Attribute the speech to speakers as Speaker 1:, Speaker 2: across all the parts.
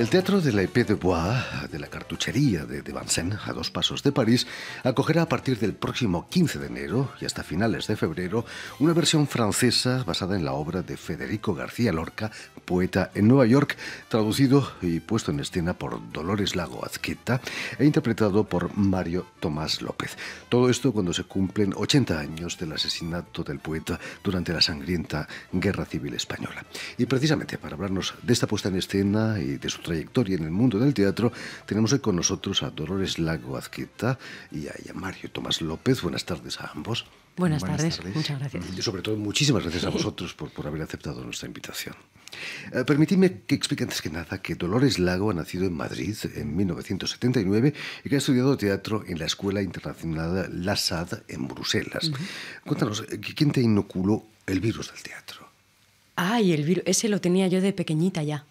Speaker 1: El Teatro de la Épée de Bois, de la cartuchería de Vincennes, a 2 pasos de París, acogerá a partir del próximo 15 de enero y hasta finales de febrero una versión francesa basada en la obra de Federico García Lorca, poeta en Nueva York, traducido y puesto en escena por Dolores Lago Azqueta e interpretado por Mario Tomás López. Todo esto cuando se cumplen 80 años del asesinato del poeta durante la sangrienta Guerra Civil Española. Y precisamente para hablarnos de esta puesta en escena y de su trayectoria en el mundo del teatro, tenemos hoy con nosotros a Dolores Lago Azqueta y a Mario Tomás López. Buenas tardes a ambos.
Speaker 2: Buenas tardes, muchas gracias.
Speaker 1: Y sobre todo, muchísimas gracias a vosotros por haber aceptado nuestra invitación. Permitidme que explique antes que nada que Dolores Lago ha nacido en Madrid en 1979 y que ha estudiado teatro en la Escuela Internacional La SAD en Bruselas. Cuéntanos, ¿quién te inoculó el virus del teatro?
Speaker 2: Ay, el virus, ese lo tenía yo de pequeñita ya.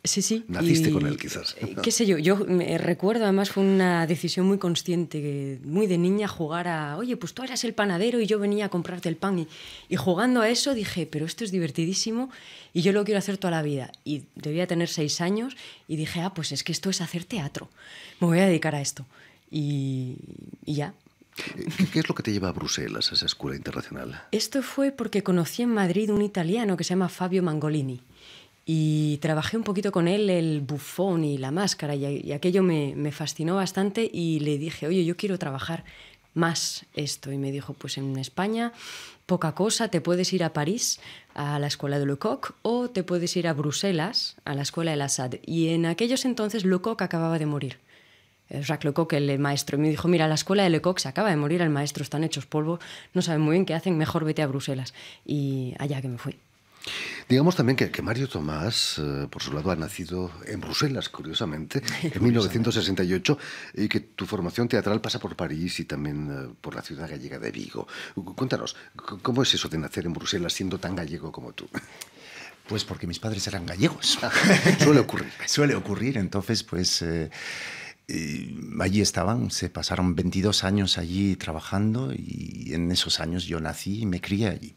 Speaker 2: Sí.
Speaker 1: Naciste con él, quizás.
Speaker 2: Qué sé yo me recuerdo, además fue una decisión muy consciente, muy de niña, jugar a, oye, pues tú eras el panadero y yo venía a comprarte el pan. Y jugando a eso dije, pero esto es divertidísimo y yo lo quiero hacer toda la vida. Y debía tener 6 años y dije, pues es que esto es hacer teatro. Me voy a dedicar a esto. Y ya.
Speaker 1: ¿Qué es lo que te lleva a Bruselas, a esa escuela internacional?
Speaker 2: Esto fue porque conocí en Madrid un italiano que se llama Fabio Mangolini. Y trabajé un poquito con él el bufón y la máscara y aquello me fascinó bastante y le dije, oye, yo quiero trabajar más esto. Y me dijo, pues en España poca cosa, te puedes ir a París a la escuela de Lecoq o te puedes ir a Bruselas a la escuela de la SAD. Y en aquellos entonces Lecoq acababa de morir. Jacques Lecoq, el maestro, y me dijo, mira, la escuela de Lecoq se acaba de morir, el maestro, están hechos polvo, no saben muy bien qué hacen, mejor vete a Bruselas. Y allá que me fui.
Speaker 1: Digamos también que Mario Tomás, por su lado, ha nacido en Bruselas, curiosamente, en 1968, y que tu formación teatral pasa por París y también por la ciudad gallega de Vigo. Cuéntanos, ¿cómo es eso de nacer en Bruselas siendo tan gallego como tú?
Speaker 3: Pues porque mis padres eran gallegos.
Speaker 1: Suele ocurrir.
Speaker 3: Suele ocurrir, entonces pues allí estaban, se pasaron 22 años allí trabajando y en esos años yo nací y me crié allí.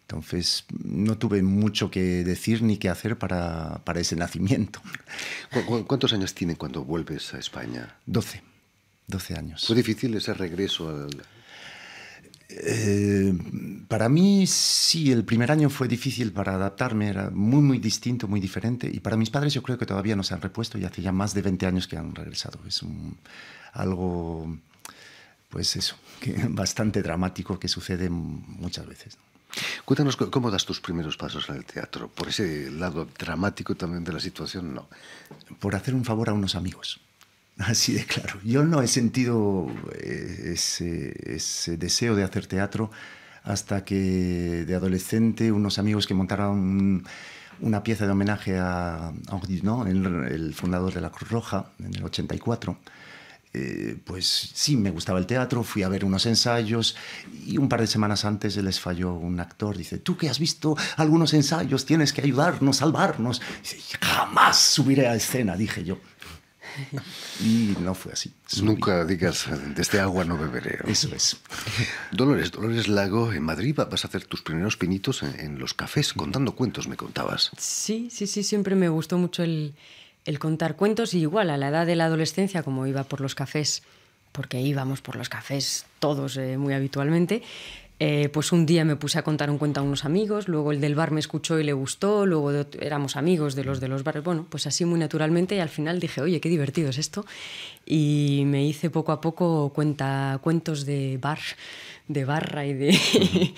Speaker 3: Entonces no tuve mucho que decir ni que hacer para ese nacimiento.
Speaker 1: ¿Cuántos años tienen cuando vuelves a España?
Speaker 3: 12 años.
Speaker 1: ¿Fue difícil ese regreso al...?
Speaker 3: Para mí sí, el primer año fue difícil para adaptarme, era muy distinto, muy diferente. Y para mis padres yo creo que todavía no se han repuesto y hace ya más de 20 años que han regresado. Es algo, pues eso, bastante dramático que sucede muchas veces.
Speaker 1: Cuéntanos cómo das tus primeros pasos en el teatro. Por ese lado dramático también de la situación, no.
Speaker 3: Por hacer un favor a unos amigos. Así de claro. Yo no he sentido ese deseo de hacer teatro hasta que de adolescente unos amigos que montaron una pieza de homenaje a Henri Dunant, el fundador de la Cruz Roja, en el 84. Pues sí, me gustaba el teatro, fui a ver unos ensayos y un par de semanas antes les falló un actor. Dice, tú que has visto algunos ensayos, tienes que ayudarnos, salvarnos. Dice, jamás subiré a escena, dije yo. Y no fue así.
Speaker 1: Nunca digas, de este agua no beberé.
Speaker 3: Eso es.
Speaker 1: Dolores Lago, en Madrid vas a hacer tus primeros pinitos en los cafés, contando cuentos, me contabas.
Speaker 2: Sí, siempre me gustó mucho el contar cuentos y igual a la edad de la adolescencia, como iba por los cafés, porque íbamos por los cafés todos muy habitualmente, pues un día me puse a contar un cuento a unos amigos, luego el del bar me escuchó y le gustó, luego éramos amigos de los bares, bueno, pues así muy naturalmente y al final dije, oye, qué divertido es esto y me hice poco a poco cuentos de bar, de barra y de...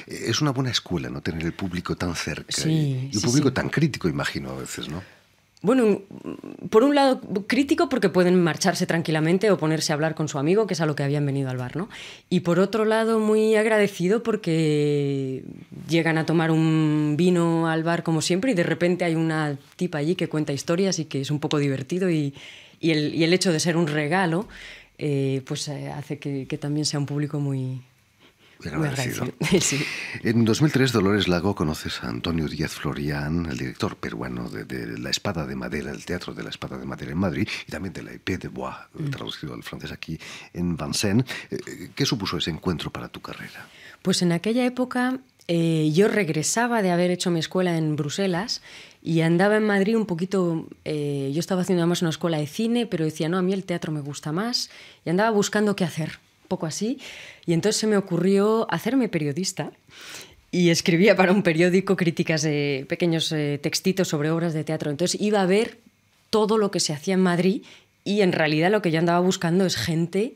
Speaker 1: Es una buena escuela, ¿no? Tener el público tan cerca
Speaker 2: sí,
Speaker 1: y un público tan crítico, imagino, a veces, ¿no?
Speaker 2: Bueno, por un lado crítico porque pueden marcharse tranquilamente o ponerse a hablar con su amigo, que es a lo que habían venido al bar, ¿no? Y por otro lado muy agradecido porque llegan a tomar un vino al bar como siempre y de repente hay una tipa allí que cuenta historias y que es un poco divertido y el hecho de ser un regalo pues hace que también sea un público muy agradecido. Sí.
Speaker 1: En 2003, Dolores Lago, conoces a Antonio Díaz Florián, el director peruano de La Espada de Madera, el Teatro de la Espada de Madera en Madrid, y también de la Épée de Bois, traducido al francés aquí en Vincennes. ¿Qué supuso ese encuentro para tu carrera?
Speaker 2: Pues en aquella época yo regresaba de haber hecho mi escuela en Bruselas y andaba en Madrid un poquito. Yo estaba haciendo además una escuela de cine, pero decía, no, a mí el teatro me gusta más. Y andaba buscando qué hacer, un poco así. Y entonces se me ocurrió hacerme periodista. Y escribía para un periódico críticas de pequeños textitos sobre obras de teatro. Entonces iba a ver todo lo que se hacía en Madrid y en realidad lo que yo andaba buscando es gente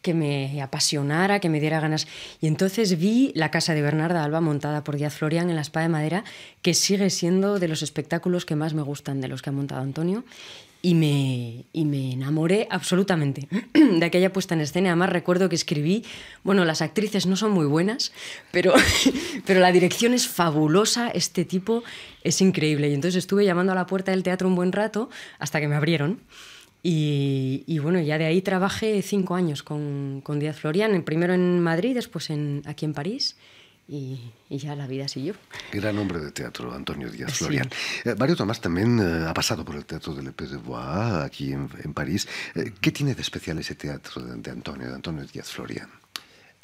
Speaker 2: que me apasionara, que me diera ganas. Y entonces vi La casa de Bernarda Alba montada por Díaz Florián en La Espada de Madera, que sigue siendo de los espectáculos que más me gustan de los que ha montado Antonio. Y me enamoré absolutamente de aquella puesta en escena. Además recuerdo que escribí, bueno, las actrices no son muy buenas, pero la dirección es fabulosa, este tipo es increíble. Y entonces estuve llamando a la puerta del teatro un buen rato hasta que me abrieron. Y bueno, ya de ahí trabajé 5 años con Díaz Florián, primero en Madrid, después aquí en París. Y ya la vida siguió.
Speaker 1: Gran hombre de teatro, Antonio Díaz
Speaker 2: Sí.
Speaker 1: Florián. Mario Tomás también ha pasado por el Teatro de l'Épée de Bois, aquí en París. ¿Qué tiene de especial ese teatro de Antonio Díaz Florián?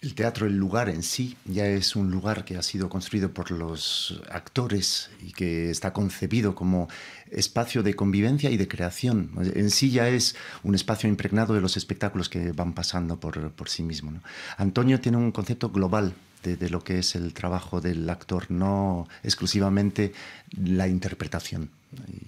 Speaker 3: El teatro, el lugar en sí, ya es un lugar que ha sido construido por los actores y que está concebido como espacio de convivencia y de creación. En sí ya es un espacio impregnado de los espectáculos que van pasando por sí mismo, ¿no? Antonio tiene un concepto global de lo que es el trabajo del actor, no exclusivamente la interpretación.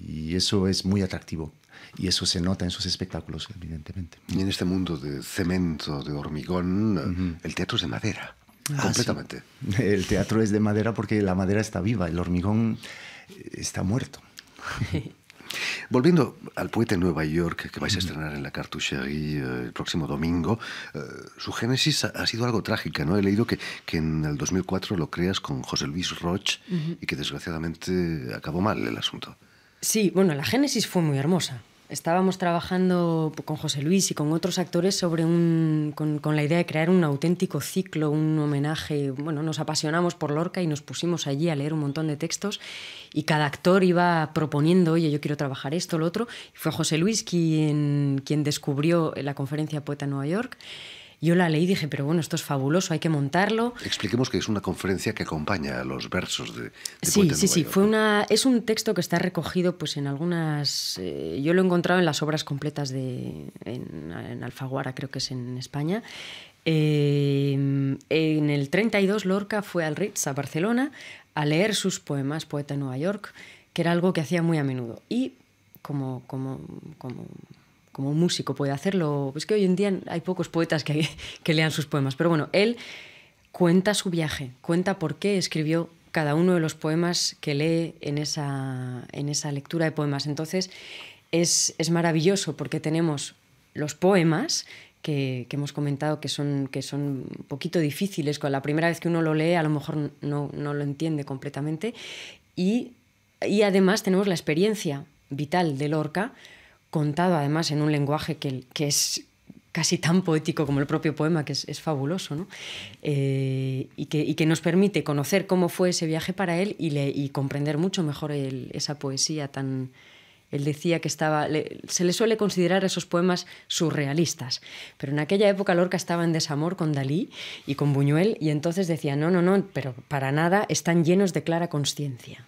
Speaker 3: Y eso es muy atractivo. Y eso se nota en sus espectáculos, evidentemente.
Speaker 1: Y en este mundo de cemento, de hormigón, el teatro es de madera, completamente.
Speaker 3: Sí. El teatro es de madera porque la madera está viva, el hormigón está muerto.
Speaker 1: Volviendo al Poeta en Nueva York, que vais a estrenar en la Cartoucherie el próximo domingo, su génesis ha sido algo trágica, ¿no? He leído que en el 2004 lo creas con José Luis Roig y que desgraciadamente acabó mal el asunto.
Speaker 2: Sí, bueno, la génesis fue muy hermosa. Estábamos trabajando con José Luis y con otros actores sobre con la idea de crear un auténtico ciclo, un homenaje. Bueno, nos apasionamos por Lorca y nos pusimos allí a leer un montón de textos y cada actor iba proponiendo, oye, yo quiero trabajar esto, lo otro. Y fue José Luis quien descubrió la conferencia Poeta en Nueva York. Yo la leí y dije, pero bueno, esto es fabuloso, hay que montarlo.
Speaker 1: Expliquemos que es una conferencia que acompaña a los versos de
Speaker 2: Sí,
Speaker 1: Poeta en
Speaker 2: sí, sí.
Speaker 1: Nueva York.
Speaker 2: Es un texto que está recogido pues, en algunas... yo lo he encontrado en las obras completas en Alfaguara, creo que es en España. En el 32 Lorca fue al Ritz, a Barcelona, a leer sus poemas, Poeta en Nueva York, que era algo que hacía muy a menudo. Y como un músico puede hacerlo. Es que hoy en día hay pocos poetas que lean sus poemas. Pero bueno, él cuenta su viaje, cuenta por qué escribió cada uno de los poemas que lee en esa lectura de poemas. Entonces es maravilloso porque tenemos los poemas que hemos comentado que son un poquito difíciles. Con la primera vez que uno lo lee a lo mejor no lo entiende completamente. Y además tenemos la experiencia vital de Lorca, contado además en un lenguaje que es casi tan poético como el propio poema, que es fabuloso, ¿no? Y que nos permite conocer cómo fue ese viaje para él y comprender mucho mejor esa poesía tan... Él decía que se le suele considerar esos poemas surrealistas, pero en aquella época Lorca estaba en desamor con Dalí y con Buñuel y entonces decía, no, pero para nada, están llenos de clara consciencia.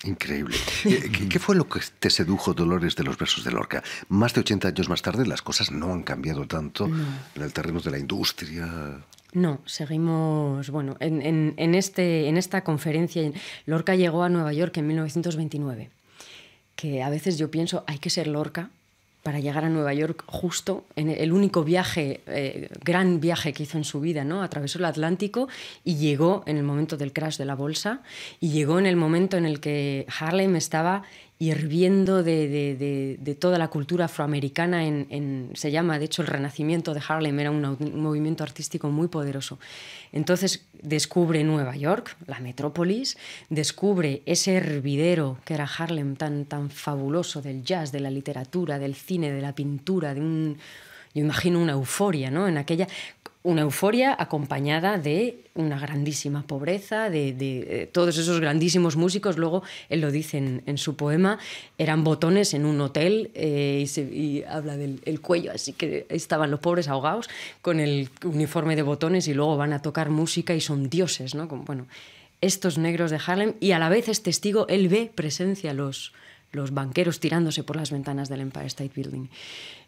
Speaker 1: Increíble. ¿Qué fue lo que te sedujo, Dolores, de los versos de Lorca? Más de 80 años más tarde las cosas no han cambiado tanto en el terreno de la industria.
Speaker 2: No, seguimos... Bueno, en esta conferencia, Lorca llegó a Nueva York en 1929, que a veces yo pienso, hay que ser Lorca para llegar a Nueva York justo en el único viaje, gran viaje que hizo en su vida, ¿no? Atravesó el Atlántico y llegó en el momento del crash de la bolsa y llegó en el momento en el que Harlem estaba hirviendo de toda la cultura afroamericana. Se llama, de hecho, el Renacimiento de Harlem, era un movimiento artístico muy poderoso. Entonces descubre Nueva York, la metrópolis, descubre ese hervidero que era Harlem tan fabuloso del jazz, de la literatura, del cine, de la pintura, yo imagino una euforia, ¿no? Una euforia acompañada de una grandísima pobreza, de todos esos grandísimos músicos. Luego él lo dice en su poema, eran botones en un hotel y habla del cuello, así que estaban los pobres ahogados con el uniforme de botones y luego van a tocar música y son dioses, ¿no? Bueno, estos negros de Harlem, y a la vez es testigo, él ve, presencia los banqueros tirándose por las ventanas del Empire State Building.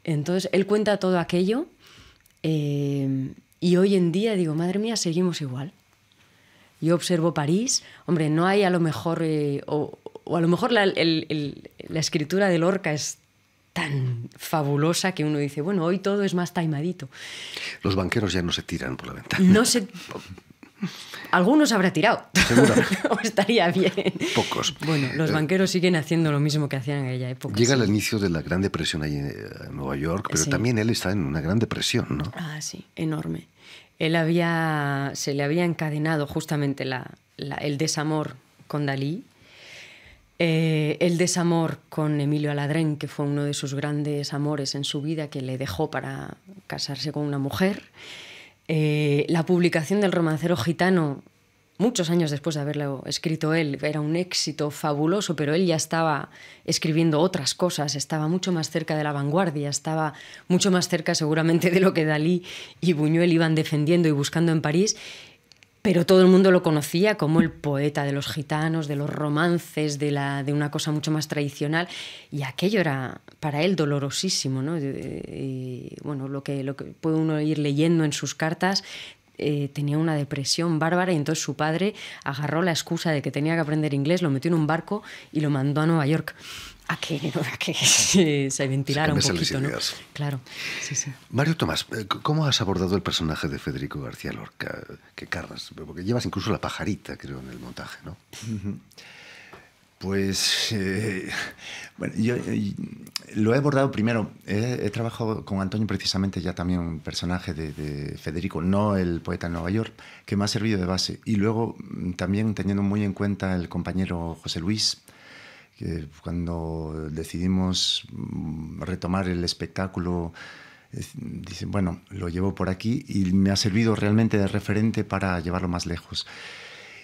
Speaker 2: Entonces, él cuenta todo aquello y hoy en día digo, madre mía, seguimos igual. Yo observo París, hombre, no hay a lo mejor, o a lo mejor la escritura de Lorca es tan fabulosa que uno dice, bueno, hoy todo es más taimadito.
Speaker 1: Los banqueros ya no se tiran por la ventana.
Speaker 2: No se... Algunos habrá tirado.
Speaker 1: Seguro.
Speaker 2: O estaría bien.
Speaker 1: Pocos.
Speaker 2: Bueno, los banqueros siguen haciendo lo mismo que hacían en aquella época.
Speaker 1: Llega
Speaker 2: sí.
Speaker 1: el inicio de la Gran Depresión ahí en Nueva York, pero
Speaker 2: sí.
Speaker 1: también él está en una gran depresión, ¿no?
Speaker 2: Ah, sí, enorme. Se le había encadenado justamente el desamor con Dalí, el desamor con Emilio Aladrén, que fue uno de sus grandes amores en su vida, que le dejó para casarse con una mujer. La publicación del Romancero Gitano, muchos años después de haberlo escrito él, era un éxito fabuloso, pero él ya estaba escribiendo otras cosas, estaba mucho más cerca de la vanguardia, estaba mucho más cerca seguramente de lo que Dalí y Buñuel iban defendiendo y buscando en París, pero todo el mundo lo conocía como el poeta de los gitanos, de los romances, de una cosa mucho más tradicional, y aquello era para él dolorosísimo, ¿no? Bueno, lo que puede uno ir leyendo en sus cartas, tenía una depresión bárbara, y entonces su padre agarró la excusa de que tenía que aprender inglés, lo metió en un barco y lo mandó a Nueva York a que se ventilara un poquito, ¿no? Claro, sí, sí.
Speaker 1: Mario Tomás, ¿cómo has abordado el personaje de Federico García Lorca? ¿Qué cargas? Porque llevas incluso la pajarita, creo, en el montaje, ¿no?
Speaker 3: Pues, bueno, yo lo he abordado primero. He trabajado con Antonio precisamente ya también un personaje de Federico, no el poeta en Nueva York, que me ha servido de base. Y luego también teniendo muy en cuenta el compañero José Luis, que cuando decidimos retomar el espectáculo, dice, bueno, lo llevo por aquí, y me ha servido realmente de referente para llevarlo más lejos.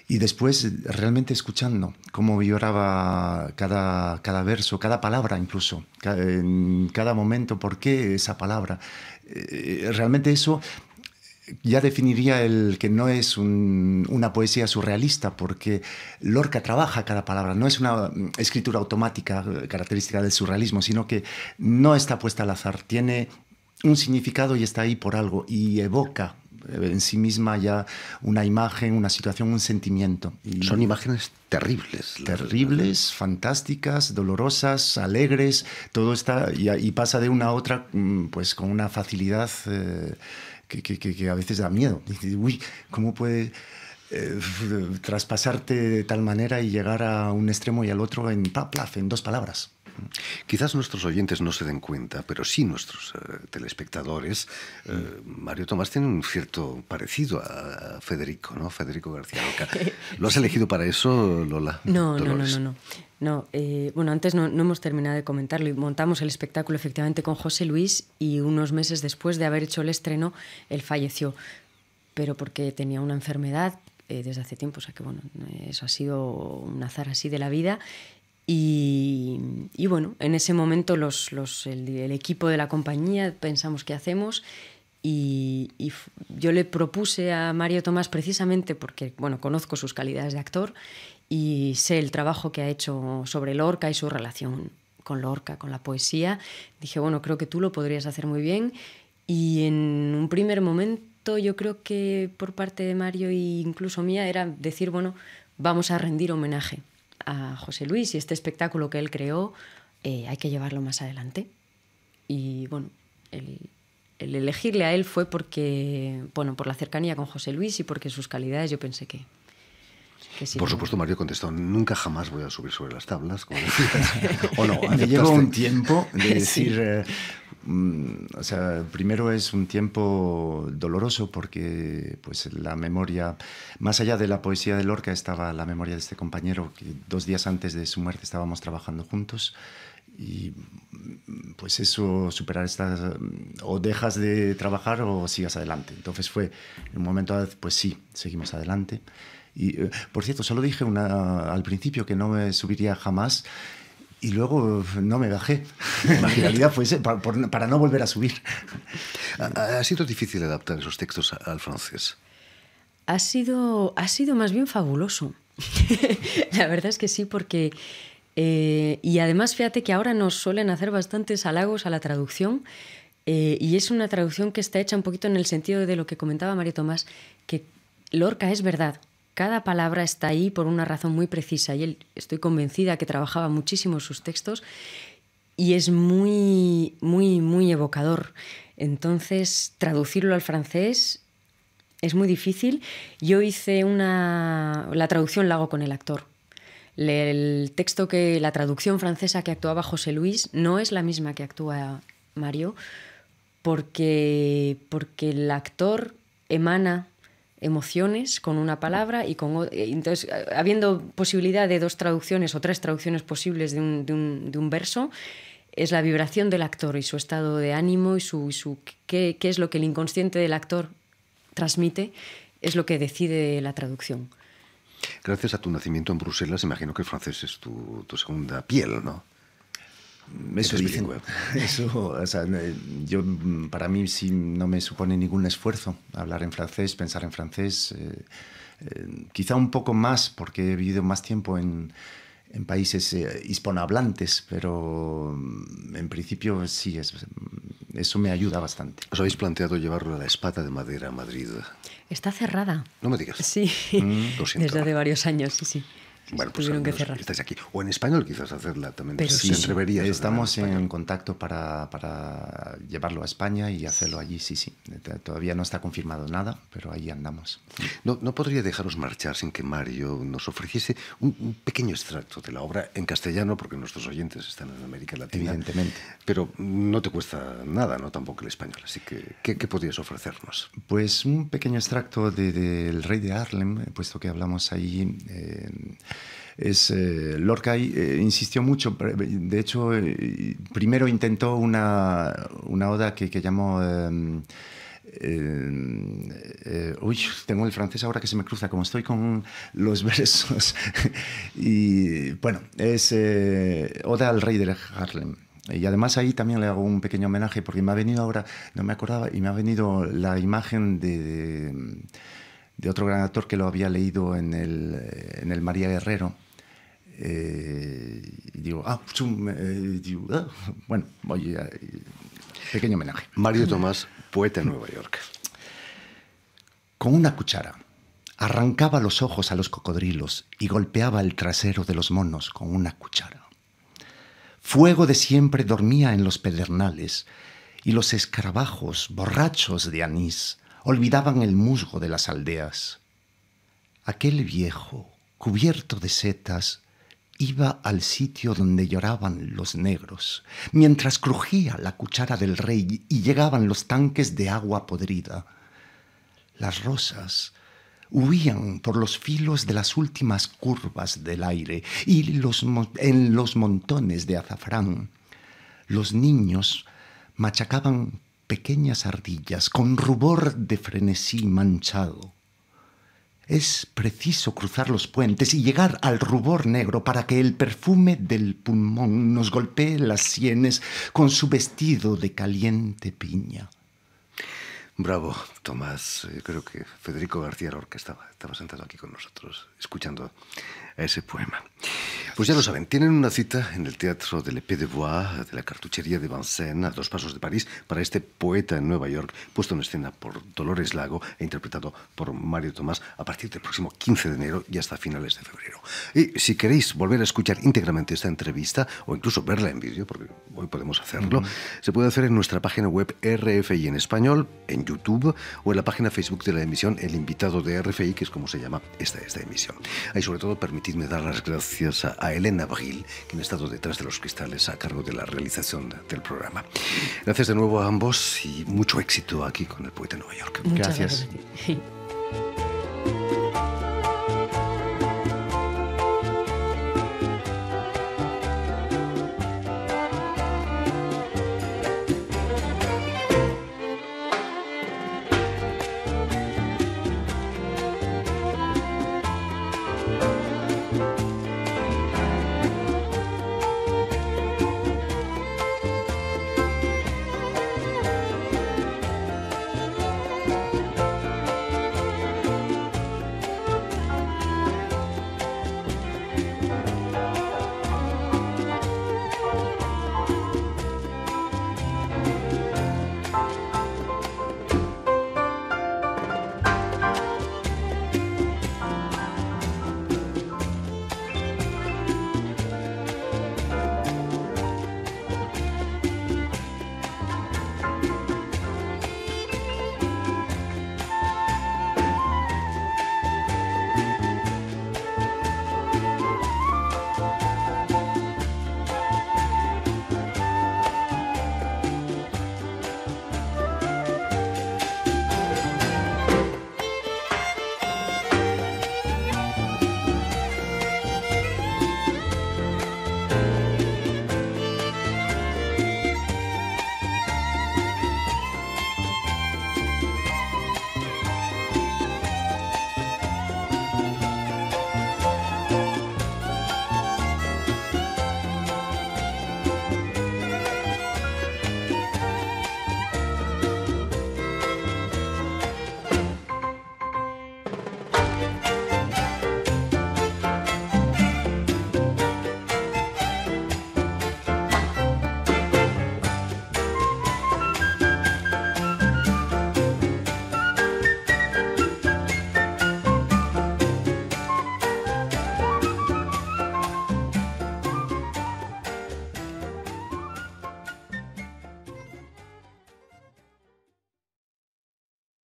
Speaker 3: Y después realmente escuchando cómo vibraba cada verso, cada palabra incluso, en cada momento, por qué esa palabra. Realmente eso ya definiría el que no es una poesía surrealista, porque Lorca trabaja cada palabra, no es una escritura automática característica del surrealismo, sino que no está puesta al azar, tiene un significado y está ahí por algo, y evoca en sí misma ya una imagen, una situación, un sentimiento. Y
Speaker 1: son imágenes terribles.
Speaker 3: Terribles, fantásticas, dolorosas, alegres, todo está, y pasa de una a otra pues con una facilidad que a veces da miedo. Dices, uy, ¿cómo puede traspasarte de tal manera y llegar a un extremo y al otro en dos palabras?
Speaker 1: Quizás nuestros oyentes no se den cuenta, pero sí nuestros telespectadores. Mario Tomás tiene un cierto parecido a Federico, ¿no? Federico García Lorca. ¿Lo has elegido para eso, Lola?
Speaker 2: No. Bueno, antes no hemos terminado de comentarlo, y montamos el espectáculo efectivamente con José Luis, y unos meses después de haber hecho el estreno, él falleció, pero porque tenía una enfermedad desde hace tiempo, o sea que bueno, eso ha sido un azar así de la vida. Y bueno, en ese momento el equipo de la compañía pensamos qué hacemos, y yo le propuse a Mario Tomás, precisamente porque bueno, conozco sus calidades de actor y sé el trabajo que ha hecho sobre Lorca y su relación con Lorca, con la poesía. Dije, bueno, creo que tú lo podrías hacer muy bien, y en un primer momento yo creo que por parte de Mario e incluso mía era decir, bueno, vamos a rendir homenaje a José Luis, y este espectáculo que él creó hay que llevarlo más adelante. Y bueno, el elegirle a él fue porque, bueno, por la cercanía con José Luis y porque sus calidades yo pensé que sí.
Speaker 1: Por supuesto, Mario contestó, nunca jamás voy a subir sobre las tablas, como decías. ¿O no?
Speaker 3: Me llevo un tiempo de decir... o sea, primero es un tiempo doloroso porque pues la memoria, más allá de la poesía de Lorca, estaba la memoria de este compañero que 2 días antes de su muerte estábamos trabajando juntos, y pues eso, superar estas, o dejas de trabajar o sigas adelante. Entonces fue en un momento, pues sí, seguimos adelante. Y por cierto, solo dije al principio que no me subiría jamás, y luego no me bajé. En realidad fue para no volver a subir.
Speaker 1: ¿Ha sido difícil adaptar esos textos al francés?
Speaker 2: Ha sido más bien fabuloso. La verdad es que sí, porque... y además, fíjate que ahora nos suelen hacer bastantes halagos a la traducción, y es una traducción que está hecha un poquito en el sentido de lo que comentaba Mario Tomás, que Lorca es verdad. Cada palabra está ahí por una razón muy precisa, y él, estoy convencida que trabajaba muchísimo sus textos, y es muy, muy, muy evocador. Entonces, traducirlo al francés es muy difícil. Yo hice la traducción la hago con el actor. La traducción francesa que actuaba José Luis no es la misma que actúa Mario, porque el actor emana emociones con una palabra y entonces, habiendo posibilidad de 2 traducciones o 3 traducciones posibles de un verso, es la vibración del actor y su estado de ánimo y qué es lo que el inconsciente del actor transmite, es lo que decide la traducción.
Speaker 1: Gracias a tu nacimiento en Bruselas, imagino que el francés es tu segunda piel, ¿no?
Speaker 3: Eso dicen. Eso, o sea, para mí sí no me supone ningún esfuerzo hablar en francés, pensar en francés. Quizá un poco más, porque he vivido más tiempo en países hispanohablantes, pero en principio sí, eso me ayuda bastante.
Speaker 1: ¿Os habéis planteado llevarlo a la Espada de Madera a Madrid?
Speaker 2: Está cerrada.
Speaker 1: No me digas.
Speaker 2: Sí,
Speaker 1: Lo siento.
Speaker 2: desde hace varios años, sí.
Speaker 1: Bueno, pues
Speaker 2: tuvieron que cerrar.
Speaker 1: Estáis aquí. O en español quizás hacerla también.
Speaker 2: Pero
Speaker 1: sí,
Speaker 3: estamos en contacto para llevarlo a España y hacerlo allí, sí. Todavía no está confirmado nada, pero ahí andamos.
Speaker 1: No podría dejaros marchar sin que Mario nos ofreciese un pequeño extracto de la obra en castellano, porque nuestros oyentes están en América Latina.
Speaker 3: Evidentemente.
Speaker 1: Pero no te cuesta nada, ¿no? Tampoco el español. Así que, ¿qué podrías ofrecernos?
Speaker 3: Pues un pequeño extracto del Rey de Haarlem, puesto que hablamos ahí. Lorca insistió mucho, de hecho primero intentó una oda que llamó tengo el francés ahora que se me cruza, como estoy con los versos y bueno, es Oda al Rey de Haarlem. Y además ahí también le hago un pequeño homenaje, porque me ha venido ahora, no me acordaba, y me ha venido la imagen de otro gran actor que lo había leído en el María Guerrero. Y digo, bueno, voy a... Pequeño homenaje.
Speaker 1: Mario Tomás, poeta en Nueva York.
Speaker 3: Con una cuchara arrancaba los ojos a los cocodrilos y golpeaba el trasero de los monos con una cuchara. Fuego de siempre dormía en los pedernales y los escarabajos, borrachos de anís, olvidaban el musgo de las aldeas. Aquel viejo, cubierto de setas, iba al sitio donde lloraban los negros, mientras crujía la cuchara del rey y llegaban los tanques de agua podrida. Las rosas huían por los filos de las últimas curvas del aire y en los montones de azafrán. Los niños machacaban pequeñas ardillas con rubor de frenesí manchado. Es preciso cruzar los puentes y llegar al rubor negro para que el perfume del pulmón nos golpee las sienes con su vestido de caliente piña.
Speaker 1: Bravo, Tomás. Creo que Federico García Lorca estaba sentado aquí con nosotros, escuchando ese poema. Pues ya lo saben, tienen una cita en el Teatro de l'Épée de Bois, de la cartuchería de Vincennes, a 2 pasos de París, para este poeta en Nueva York, puesto en escena por Dolores Lago e interpretado por Mario Tomás a partir del próximo 15 de enero y hasta finales de febrero. Y si queréis volver a escuchar íntegramente esta entrevista, o incluso verla en vídeo, porque hoy podemos hacerlo, se puede hacer en nuestra página web RFI en español, en YouTube, o en la página Facebook de la emisión El Invitado de RFI, que es como se llama esta emisión. Y sobre todo, permitidme dar las gracias a Elena Abril, quien ha estado detrás de los cristales a cargo de la realización del programa. Gracias de nuevo a ambos y mucho éxito aquí con el poeta en Nueva York.
Speaker 2: Muchas
Speaker 3: Gracias.
Speaker 2: gracias.